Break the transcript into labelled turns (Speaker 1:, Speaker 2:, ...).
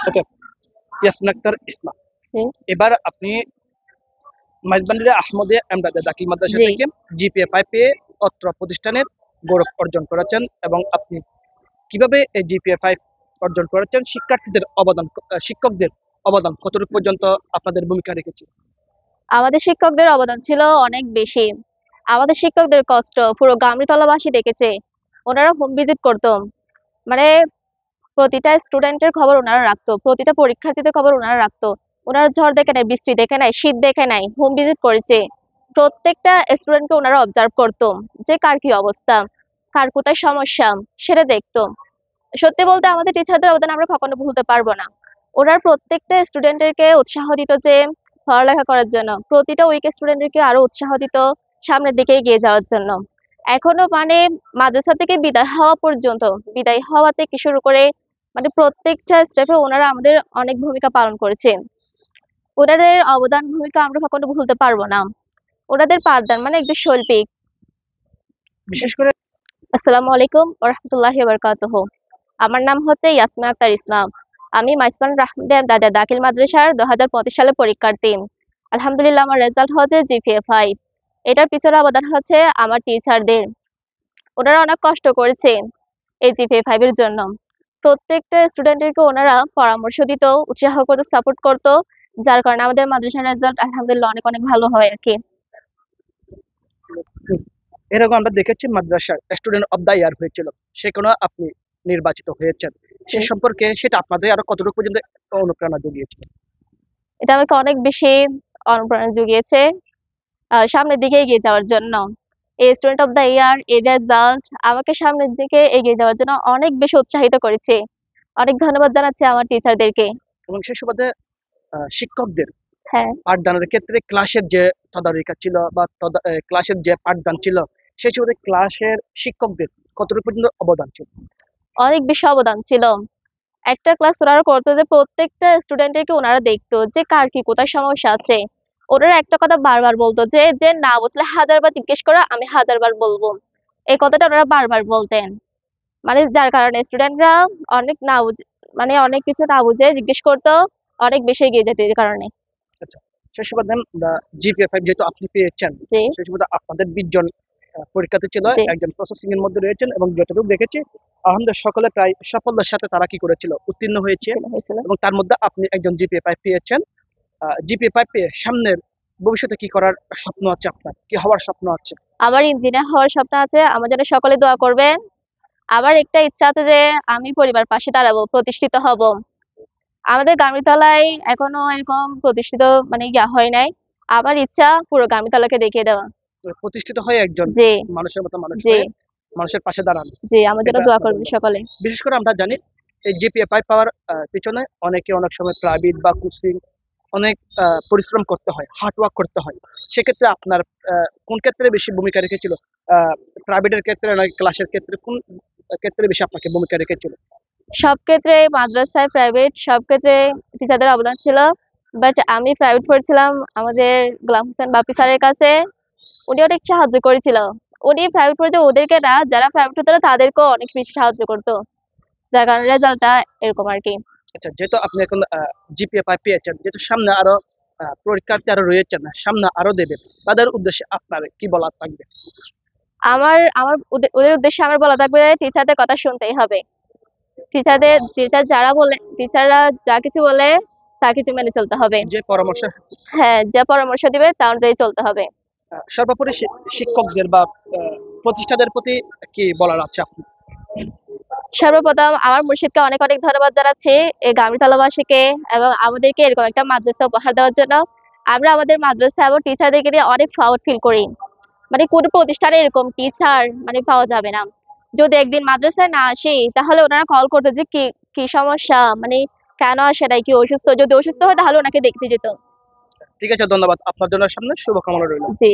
Speaker 1: ওকে, ইয়াসমিন আক্তার ইসলাম।
Speaker 2: জি।
Speaker 1: এবার আপনি মাইজবান্ডিরা আহমদিয়া এমদাদে দাখিল মাদ্রাসা
Speaker 2: জি।
Speaker 1: থেকে জিপিএ 5 পেয়ে অত্র প্রতিষ্ঠানের গৌরব অর্জন করেছেন এবং আপনি কিভাবে এই জিপিএ 5 অর্জন করেছেন, শিক্ষার্থীদের অবদান, শিক্ষকদের অবদান কতটুকু পর্যন্ত আপনাদের ভূমিকা রেখেছে?
Speaker 2: আমাদের শিক্ষকদের অবদান ছিল অনেক বেশি। আমাদের শিক্ষকদের কষ্ট পুরো গামীতলাবাসী দেখেছে। ওনারা হোম ভিজিট করতো। মানে প্রতিটা স্টুডেন্টের খবর ওনারা রাখতো। প্রতিটা পরীক্ষার্থীদের খবর ওনারা রাখতো। ওনারা ঝড় দেখে নাই, বৃষ্টি দেখে নাই, শীত দেখে নাই, হোম ভিজিট করেছে। প্রত্যেকটা স্টুডেন্টকে ওনারা অবজার্ভ করতো যে কার কি অবস্থা, কার কোথায় সমস্যা সেটা দেখতো। সত্যি বলতে আমাদের টিচারদের অবদান আমরা কখনো ভুলতে পারবো না। ওনার প্রত্যেকটা স্টুডেন্টদেরকে উৎসাহ দিত যে পড়ালেখা করার জন্য। প্রতিটা উইক স্টুডেন্টদেরকে আরো উৎসাহ দিত সামনের দিকে এগিয়ে যাওয়ার জন্য। এখনো মানে মাদ্রাসা থেকে বিদায় হওয়া পর্যন্ত, বিদায় হওয়া থেকে শুরু করে মানে প্রত্যেকটা স্টেপে ওনারা আমাদের অনেক ভূমিকা পালন করেছে। ওনাদের অবদান ভূমিকা আমরা কখনো ভুলতে পারবো না। ওনাদের পাঠদান মানে একদম শৈল্পিক।
Speaker 1: বিশেষ করে
Speaker 2: আসসালামু আলাইকুম ওয়া রাহমাতুল্লাহি ওয়া বারাকাতুহু। আমার নাম হচ্ছে ইয়াসমিন আক্তার ইসলাম। আমি মাইসবান রাহমাদিয়া দাদা দাখিল মাদ্রাসার 2025 সালে পরীক্ষার্থী। আলহামদুলিল্লাহ আমার রেজাল্ট হচ্ছে জিপিএ 5। এটার পিছনে অবদান হচ্ছে আমার টিচারদের। ওনারা অনেক কষ্ট করেছে এই জিপিএ 5 এর জন্য। প্রত্যেকটা স্টুডেন্টদেরকে ওনারা পরামর্শ দিত, উৎসাহ করতো, সাপোর্ট করতো। যার কারণে আমাদের মাদ্রাসার রেজাল্ট আলহামদুলিল্লাহ অনেক অনেক ভালো হয় আরকি।
Speaker 1: এরকম আমরা দেখেছি মাদ্রাসার স্টুডেন্ট অফ দ্য ইয়ার হয়েছিল, সেখানেও আপনি নির্বাচিত হয়েছেন।
Speaker 2: জি।
Speaker 1: সে সম্পর্কে সেটা আপনাদের আরো কতটুকু পর্যন্ত অনুপ্রেরণা জুগিয়েছে?
Speaker 2: এটা আমাকে অনেক বেশি অনুপ্রেরণা জুগিয়েছে সামনের দিকে এগিয়ে যাওয়ার জন্য। এই স্টুডেন্ট অফ দ্য ইয়ার এই রেজাল্ট আমাকে সামনের দিকে এগিয়ে যাওয়ার জন্য অনেক বেশি উৎসাহিত করেছে। অনেক ধন্যবাদ জানাচ্ছি আমার টিচারদেরকে।
Speaker 1: এবং সে সুবাদে শিক্ষকদের
Speaker 2: হ্যাঁ,
Speaker 1: পাঠদানের ক্ষেত্রে ক্লাসের যে তদারকিটা ছিল বা ক্লাসের যে পাঠদান ছিল, সেই সুবাদে ক্লাসের শিক্ষকদের কতটুকু পর্যন্ত অবদান ছিল?
Speaker 2: অনেক বেশি অবদান ছিল। একটা ক্লাস ওনারা করতো যে প্রত্যেকটা স্টুডেন্টেরকে ওনারা দেখতো যে কার কি কোথায় সমস্যা আছে। ওনারা একটা কথা বারবার বলতো যে, "যে না বুঝলে 1000 বার জিজ্ঞেস করো, আমি 1000 বার বলবো।" এই কথাটা ওনারা বারবার বলতেন। মানে যার কারণে স্টুডেন্টরা অনেক না বুঝে মানে অনেক কিছু না বুঝে জিজ্ঞেস করতো, অনেক বেশি এগিয়ে যেত এই কারণে।
Speaker 1: আচ্ছা, সেই সুবাদে জিপিএ 5 যেহেতু আপনি পেয়েছেন,
Speaker 2: জি,
Speaker 1: সেই সুবাদে আপনাদের 20 জন পরীক্ষার্থী ছিল,
Speaker 2: জি,
Speaker 1: একজন প্রসেসিং এর মধ্যে রয়েছেন এবং যতটুকু দেখেছি আলহামদুলিল্লাহ সকলে প্রায় সাফল্যের সাথে তারা কি করেছিল, উত্তীর্ণ হয়েছে।
Speaker 2: ছিল হয়েছিল।
Speaker 1: এবং তার মধ্যে আপনি একজন জিপিএ 5 পেয়েছেন। জিপিএ 5 পেয়ে সামনের ভবিষ্যতে কি করার স্বপ্ন আছে আপনার? কি হওয়ার স্বপ্ন আছে?
Speaker 2: আমার ইঞ্জিনিয়ার হওয়ার স্বপ্ন আছে। আমার জন্য সকলে দোয়া করবেন। আমার একটা ইচ্ছা আছে যে আমি পরিবার পাশে দাঁড়াবো, প্রতিষ্ঠিত হব। আমাদের গামিতলায় এখনো এরকম প্রতিষ্ঠিত মানে হয় নাই। আমার ইচ্ছা পুরো গামিতলাকে দেখিয়ে দেওয়া।
Speaker 1: প্রতিষ্ঠিত হয়ে একজন
Speaker 2: জি,
Speaker 1: মানুষের মতো মানুষ
Speaker 2: জি,
Speaker 1: হয়ে মানুষের পাশে দাঁড়ানো।
Speaker 2: জি, আমার জন্য
Speaker 1: এটা
Speaker 2: দোয়া
Speaker 1: আপনাদের
Speaker 2: করবেন
Speaker 1: লক্ষ্য।
Speaker 2: সকলে।
Speaker 1: বিশেষ করে আমরা জানি এই জিপিএ 5 পাওয়ার পিছনে অনেকে অনেক সময় প্রাইভেট বা কোচিং অনেক পরিশ্রম করতে হয়, হার্ড ওয়ার্ক করতে হয়। সেক্ষেত্রে আপনার কোন ক্ষেত্রে বেশি ভূমিকা রেখেছিল? প্রাইভেটের ক্ষেত্রে নাকি ক্লাসের ক্ষেত্রে, কোন ক্ষেত্রে বেশি আপনাকে ভূমিকা রেখেছিল?
Speaker 2: সব ক্ষেত্রে মাদ্রাসায় প্রাইভেট সব ক্ষেত্রে টিচারদের অবদান ছিল। বাট আমি প্রাইভেট পড়ছিলাম আমাদের গোলাম হোসেন বাপি স্যারের কাছে। উনি অনেক সাহায্য করেছিল। উনি প্রাইভেট পড়তে ওদেরকে না, যারা প্রাইভেট হতো না তাদেরকেও অনেক বেশি সাহায্য করতো। যার কারণে রেজাল্টটা এরকম আরকি।
Speaker 1: আচ্ছা, যেহেতু আপনি এখন জিপিএ 5 পেয়েছেন, যেহেতু সামনে আরো পরীক্ষার্থী আরো রয়েছেন, সামনে আরো দেবেন, তাদের উদ্দেশ্যে আপনার কি বলার থাকবে?
Speaker 2: আমার আমার ওদের উদ্দেশ্যে আমার বলা থাকবে টিচারদের কথা শুনতেই হবে। টিচাররা যা কিছু বলে তা কিছু মেনে চলতে হবে।
Speaker 1: যে পরামর্শ,
Speaker 2: হ্যাঁ, যা পরামর্শ দিবে তা অনুযায়ী চলতে হবে।
Speaker 1: সর্বোপরি শিক্ষকদের বা প্রতিষ্ঠানের প্রতি কি বলার আছে আপনার?
Speaker 2: সর্বপ্রথম আমার মুর্শিদকে অনেক অনেক ধন্যবাদ জানাচ্ছি এই গামিতলাবাসীকে এবং আমাদেরকে এরকম একটা মাদ্রাসা উপহার দেওয়ার জন্য। আমরা আমাদের মাদ্রাসা এবং টিচারদেরকে নিয়ে অনেক প্রাউড ফিল করি। মানে কোনো প্রতিষ্ঠানে এরকম টিচার মানে পাওয়া যাবে না। যদি একদিন মাদ্রাসায় না আসি তাহলে ওনারা কল করতো যে কি কি সমস্যা, মানে কেন আসে নাই, কি অসুস্থ, যদি অসুস্থ হয় তাহলে ওনাকে দেখতে যেত।
Speaker 1: ঠিক আছে, ধন্যবাদ। আপনার জন্য সামনে শুভকামনা রইল।
Speaker 2: জি।